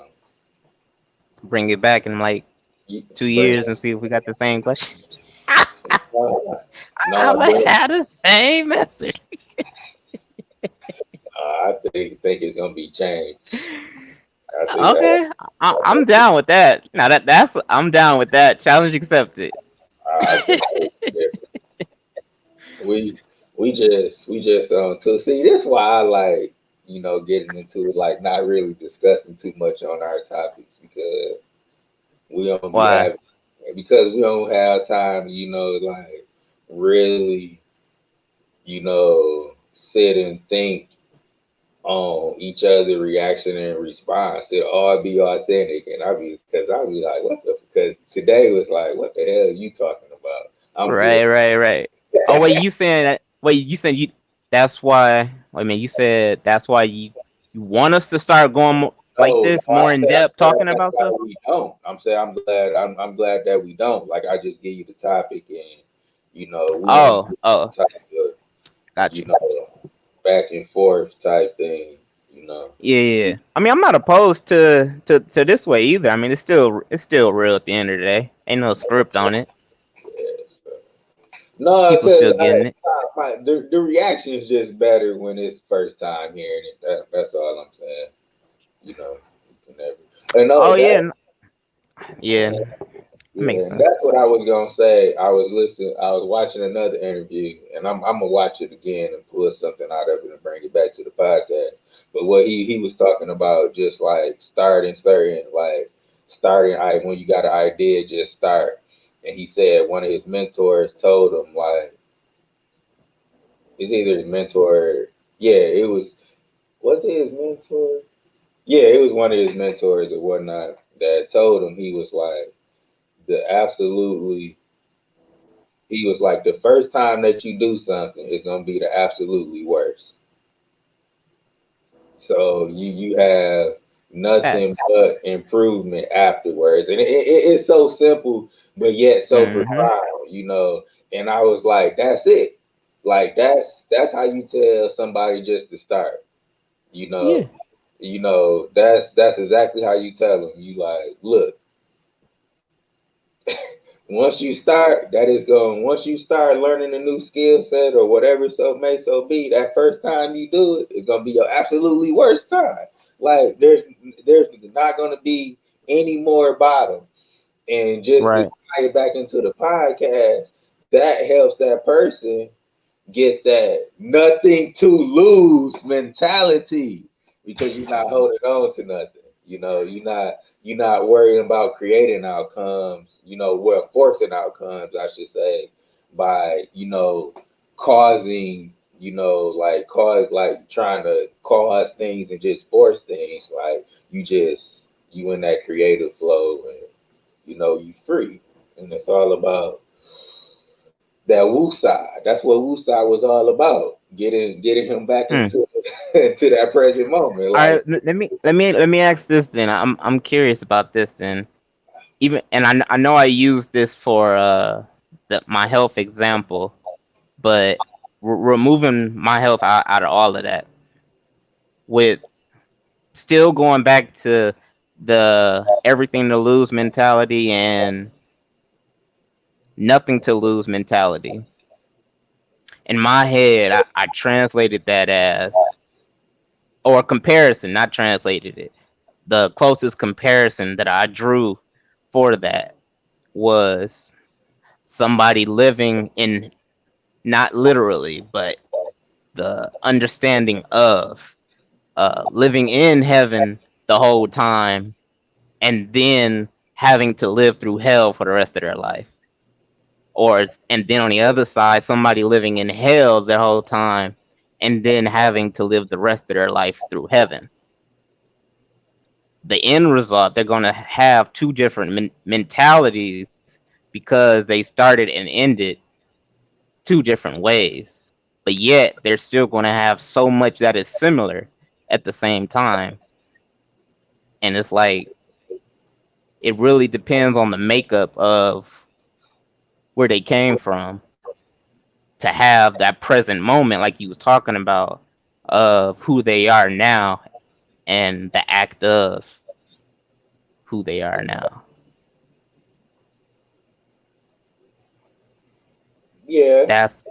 Bring it back in like bring 2 years and see if we got the same question. no, I'm gonna have the same message. I think it's gonna be changed. I think that Okay, I'm down with that. Now that's I'm down with that. Challenge accepted. I think it's different. We we just to see this why I like getting into it, like not really discussing too much on our topics we don't be Why? having because we don't have time like really sit and think on each other reaction and response. It all be authentic, and I be like, what the? Because today was like, what the hell are you talking about? I'm good. Right. Oh wait, you saying that? Wait, you said you. That's why. I mean, you said that's why you want us to start going like No, this, more in depth, talking about stuff. we don't. I'm saying I'm glad that we don't. Like I just give you the topic, and we ain't Oh, type of got you you. know back and forth type thing. You know. Yeah. I mean, I'm not opposed to this way either. I mean, it's still real at the end of the day. Ain't no script on it. Yeah, so. No, People because still getting it. the reaction is just better when it's first time hearing it. That's all I'm saying. You can never. And no, Oh yeah, that yeah. yeah, Makes and sense. that's what I was gonna say. I was listening. I was watching another interview, and I'm gonna watch it again and pull something out of it and bring it back to the podcast. But what he was talking about, just like starting. When you got an idea, just start. And he said one of his mentors told him like it's either his mentor. Yeah, it was it his mentor? Yeah, it was one of his mentors or whatnot that told him he was like the absolutely he was like the first time that you do something is gonna be the absolutely worst. So you have nothing Facts. but improvement afterwards, and it's so simple, but yet so Mm-hmm. profound, And I was like, that's it. Like that's how you tell somebody just to start. You know, Yeah. that's exactly how you tell them. You like, look, once you start learning a new skill set or whatever so be, that first time you do it is gonna be your absolutely worst time. Like there's not gonna be any more bottom. And just to Right. tie it back into the podcast, that helps that person get that nothing to lose mentality because you're not holding on to nothing. You're not worrying about creating outcomes, well, forcing outcomes, I should say, by, causing, like trying to cause things and just force things. Like you in that creative flow and you free. And it's all about that woosah. That's what woosah was all about. Getting him back Hmm. into into that present moment. All Like right. Let me ask this then. I'm curious about this then. Even and I know I use this for my health example, but removing my health out of all of that, with still going back to the everything to lose mentality and nothing to lose mentality. In my head, I translated that as, or comparison, not translated it. The closest comparison that I drew for that was somebody living in, not literally, but the understanding of living in heaven the whole time and then having to live through hell for the rest of their life. And then on the other side, somebody living in hell the whole time and then having to live the rest of their life through heaven. The end result, they're going to have two different mentalities because they started and ended two different ways. but yet they're still going to have so much that is similar at the same time. And it's like, it really depends on the makeup of where they came from to have that present moment, like you was talking about, of who they are now and the act of who they are now. Yeah. That's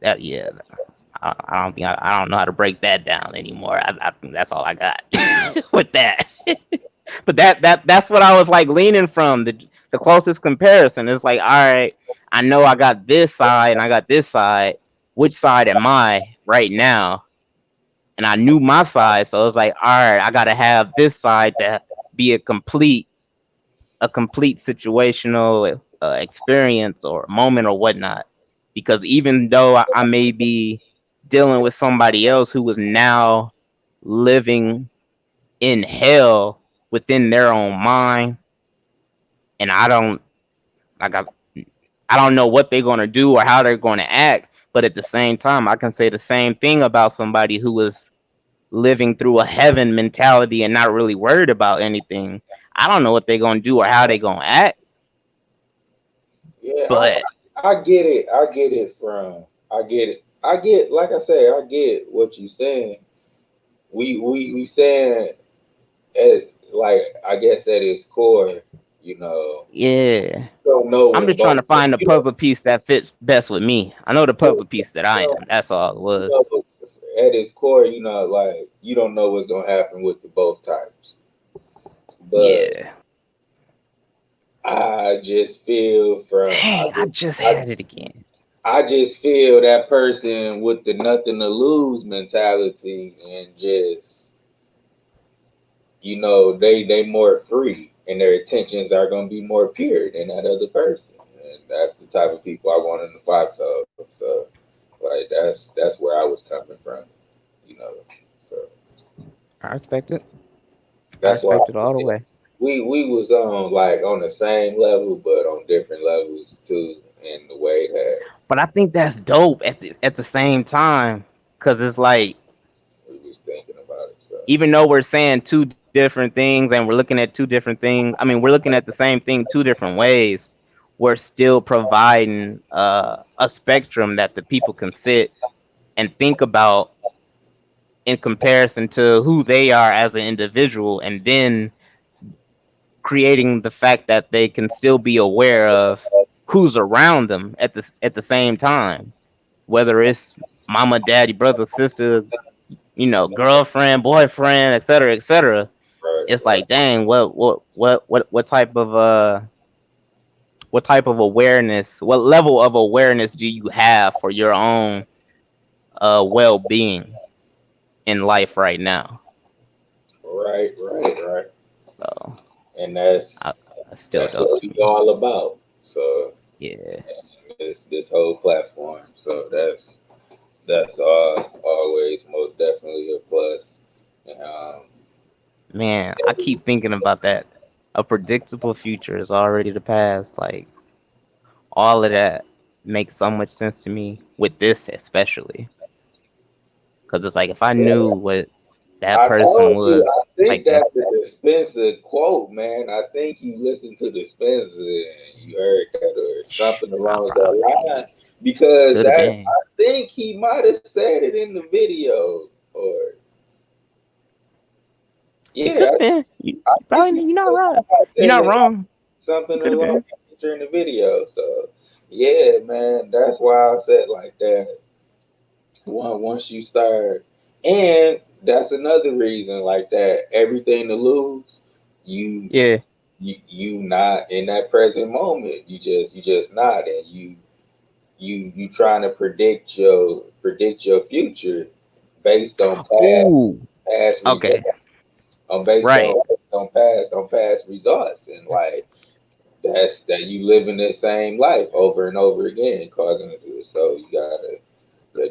that. Yeah, I don't think I don't know how to break that down anymore. I think that's all I got with that. But that's what I was like leaning from the closest comparison. It's like, all right, I know I got this side and I got this side. Which side am I right now? And I knew my side, so it was like, all right, I gotta have this side to be a complete situational experience or moment or whatnot. Because even though I may be dealing with somebody else who is now living in hell within their own mind, and I don't like I don't know what they're gonna do or how they're gonna act, but at the same time, I can say the same thing about somebody who is living through a heaven mentality and not really worried about anything. I don't know what they're gonna do or how they're gonna act, Yeah, but I get it. I get it from. I get it. I get, like I say, I get what you saying. We saying at, like, I guess at its core, you know, yeah. don't know I'm when just trying both. to find the You know, puzzle piece that fits best with me. I know the puzzle piece that I you am. That's all it was. know, at its core, you know, like you don't know what's gonna happen with the both types. But Yeah. I just feel from. Dang, I just had it again. I just feel that person with the nothing to lose mentality and just, you know, they more free and their intentions are gonna be more pure than that other person. And that's the type of people I want in the foxhole. So like that's where I was coming from, you know. So I respect it. I that's why respect it all the way. we was on like on the same level but on different levels too in the way that But I think that's dope at the same time, because it's like, we was thinking about it. So even though we're saying two different things and we're looking at two different things, I mean, we're looking at the same thing two different ways. We're still providing a spectrum that the people can sit and think about in comparison to who they are as an individual, and then creating the fact that they can still be aware of who's around them at the same time, whether it's mama, daddy, brother, sister, you know, girlfriend, boyfriend, etc., etc. right, It's right. like, dang, what type of awareness, what level of awareness do you have for your own well-being in life right now? Right, right, right. So And I, that's still that's dope what to we me. all about. So Yeah, this whole platform. So that's always most definitely a plus. Um, man, I keep thinking about that. A predictable future is already the past. Like, all of that makes so much sense to me with this, especially because it's like, if I knew what that I person told you, was, I think like, that's that's the Dispenza quote, man. I think you listened to Dispenza and you heard that or something I along that line probably because could have that been. I think he might have said it in the video or It could yeah, have been. I think Probably, he you're not wrong. said You're not it wrong. something It could have along been. that nature in the video. So yeah, man, that's why I said like that. Once you start, and that's another reason like that. Everything to lose, you Yeah. you not in that present moment. You just not, and you trying to predict your future based on Ooh. past results, Okay. on based Right. on past results, and like that's that you live in the same life over and over again, causing it to do it. So you gotta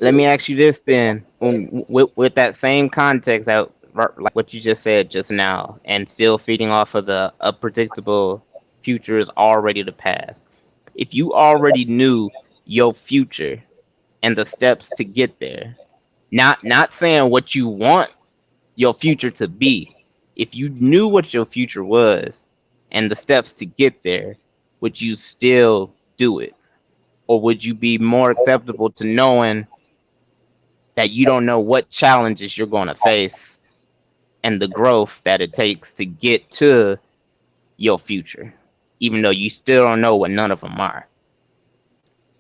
Let me just ask you this then. With that same context, that like what you just said just now, and still feeding off of the unpredictable future is already the past. If you already knew your future, and the steps to get there. Not saying what you want your future to be. If you knew what your future was and the steps to get there, would you still do it? Or would you be more acceptable to knowing that you don't know what challenges you're going to face and the growth that it takes to get to your future, even though you still don't know what none of them are?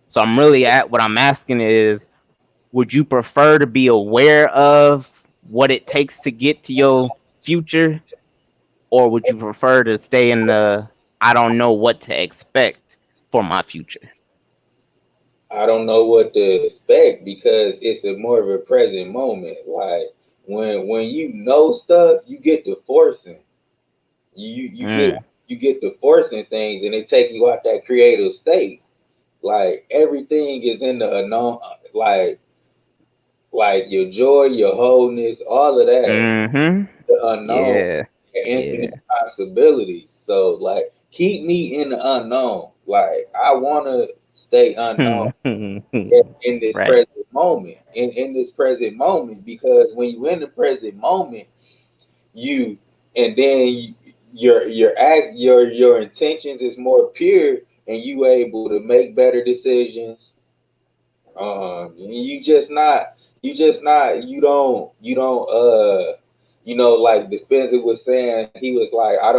So I'm really at what I'm asking is, would you prefer to be aware of what it takes to get to your future, or would you prefer to stay in the I don't know what to expect for my future? I don't know what to expect because it's a more of a present moment. Like when you know stuff, you get to forcing. You get Mm, you get to forcing things, and it take you out that creative state. Like everything is in the unknown. Like like your joy, your wholeness, all of that, mm-hmm. the unknown, Yeah. and Yeah. infinite possibilities. So like keep me in the unknown. Like I wanna stay unknown in this Right. present moment. In this present moment, because when you in the present moment, you and then your intentions is more pure, and you able to make better decisions. You don't like Dispenza was saying, he was like, I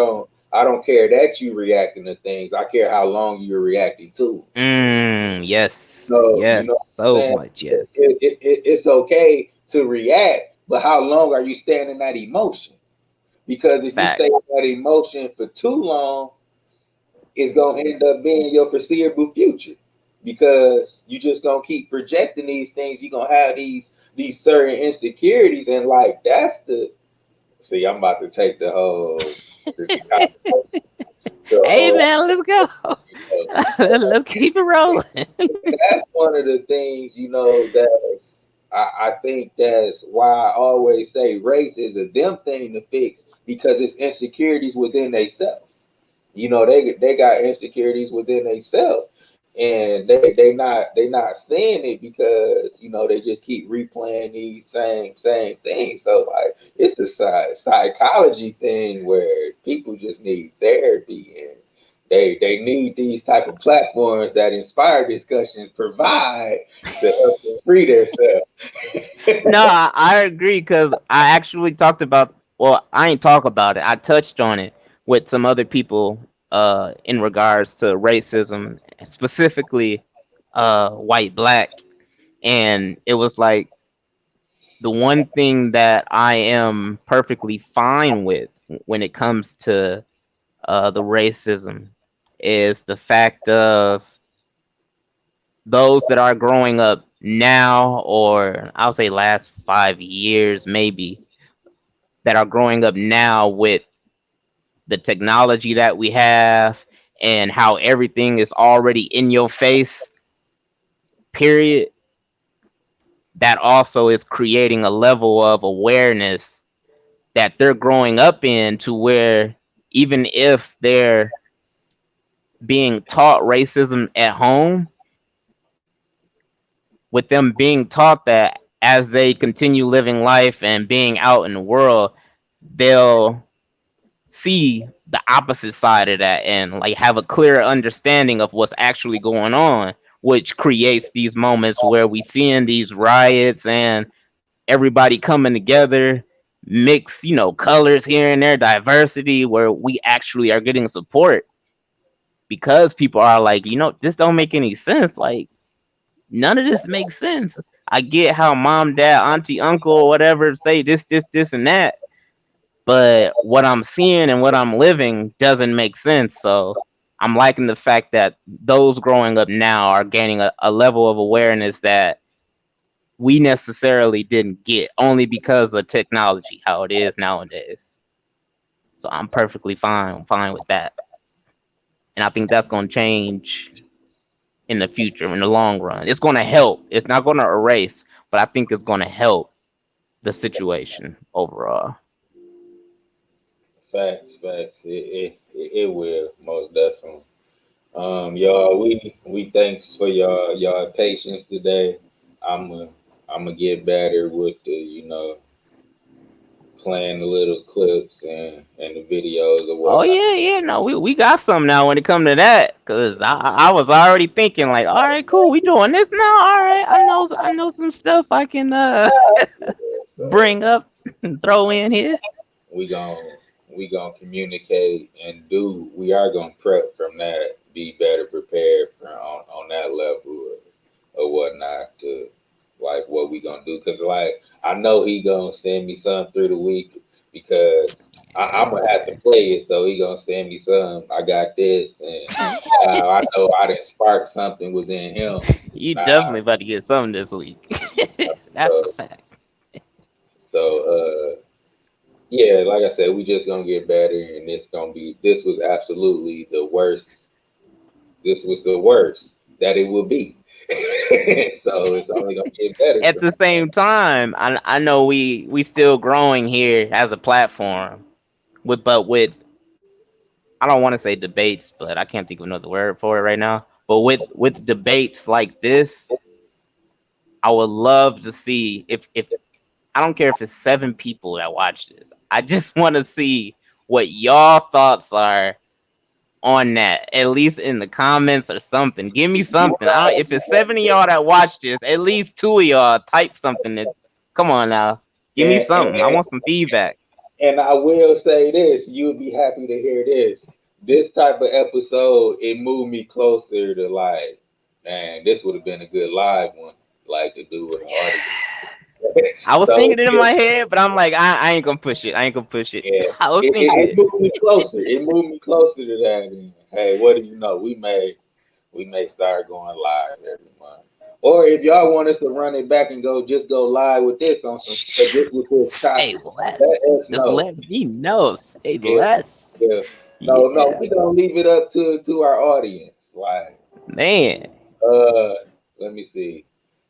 don't care that you reacting to things. I care how long you're reacting to. Yes. So you Yes. know what I'm So saying? much yes. It's okay to react, but how long are you staying in that emotion? Because if you stay in Facts. that emotion for too long, it's gonna end up being your foreseeable future. Because you just gonna keep projecting these things, you're gonna have these certain insecurities, and like that's the see, I'm about to take the Hey whole man, let's go. Let's keep it rolling. that's one of the things, that's I think that's why I always say race is a them thing to fix because it's insecurities within themselves. They got insecurities within themselves, and they not seeing it because they just keep replaying these same things. So like it's a psychology thing where people just need therapy, and they need these type of platforms that inspire discussions provide to help them free themselves. No, I agree because I actually talked about. Well, I ain't talk about it. I touched on it with some other people in regards to racism, specifically white black, and it was like the one thing that I am perfectly fine with when it comes to the racism is the fact of those that are growing up now, or I'll say last 5 years maybe, that are growing up now with the technology that we have and how everything is already in your face, period, that also is creating a level of awareness that they're growing up in to where even if they're being taught racism at home, with them being taught that as they continue living life and being out in the world, they'll see the opposite side of that and like have a clear understanding of what's actually going on, which creates these moments where we seeing these riots and everybody coming together, mix, colors here and there, diversity, where we actually are getting support because people are like, this don't make any sense. Like, none of this makes sense. I get how mom, dad, auntie, uncle, or whatever say this, and that, but what I'm seeing and what I'm living doesn't make sense. So I'm liking the fact that those growing up now are gaining a level of awareness that we necessarily didn't get only because of technology, how it is nowadays. So I'm perfectly fine with that. And I think that's going to change in the future, in the long run. It's going to help. It's not going to erase, but I think it's going to help the situation overall. Facts. It will most definitely. Y'all, we thanks for y'all patience today. I'm gonna get better with the playing the little clips and the videos or Oh whatnot. yeah, no, we got some now when it come to that, cause I was already thinking like, all right, cool, we doing this now. All right, I know some stuff I can So bring up and throw in here. we gon' we gonna communicate and do. We are gonna prep from that, be better prepared on that level or whatnot to like what we gonna do. Cause like I know he gonna send me some through the week because I'm gonna have to play it. So he gonna send me some. I got this, and I know I didn't spark something within him. You Nah, definitely about to get something this week. That's a so, fact. so yeah, like I said, we just gonna get better, and this was absolutely the worst. This was the worst that it will be. So it's only gonna get better At from the same time, I know we still growing here as a platform with I don't want to say debates, but I can't think of another word for it right now. But with debates like this, I would love to see if I don't care if it's 7 people that watch this. I just want to see what y'all thoughts are on that, at least in the comments or something. Give me something. If it's 7 of y'all that watch this, at least 2 of y'all type something. Come on now, give me and, something. I want some feedback. and I will say this, you'll be happy to hear this. This type of episode, it moved me closer to like, man, this would have been a good live one, like to do with an audience. I was So thinking it in yeah, my head, but I'm like, I ain't gonna push it. I ain't gonna push it. yeah, I was thinking it it. moved me closer. It moved me closer to that. And, hey, what do you know? We may start going live every month. Or if y'all want us to run it back and go live with this on some just with this Say topic, less. let us Just know. let me know. Say If less. if no, Yeah, we gonna leave it up to our audience. Like, man. uh, let me see.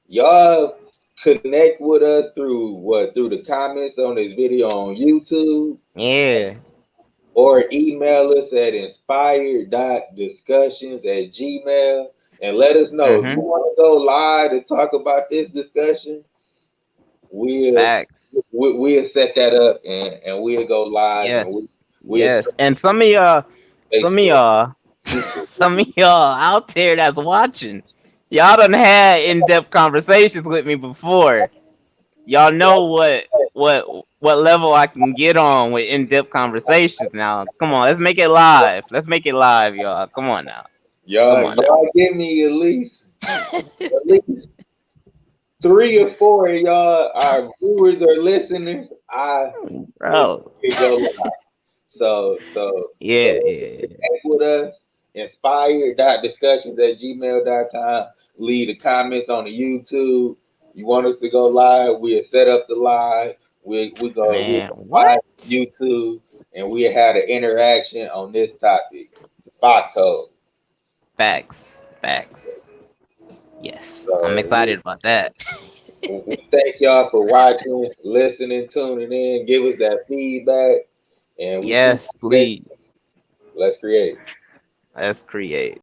Y'all connect with us through the comments on this video on YouTube Yeah. or email us at inspired.discussions@gmail and let us know if you Mm-hmm. want to go live and talk about this discussion. We'll Facts. we'll set that up and we'll go live and Yes. we'll Yes. stream And some of y'all, some of Facebook, y'all, YouTube. some of y'all out there that's watching, y'all done had in-depth conversations with me before. Y'all know what level I can get on with in-depth conversations now. Come on, let's make it live. Let's make it live, y'all. Come on now. Come on now. Y'all give me at least 3 or 4 of y'all, our viewers or listeners. I will Bro. go live. So Yeah, yeah. connect with us. Inspired.discussions@gmail.com. Leave the comments on the YouTube. You want us to go live? We'll set up the live. We Man, go what? live YouTube and we had an interaction on this topic. Foxhole. Facts. Facts. Yes. I'm So excited about that. we thank y'all for watching, listening, tuning in. Give us that feedback, and we see you Yes, next. please. Let's create. Let's create.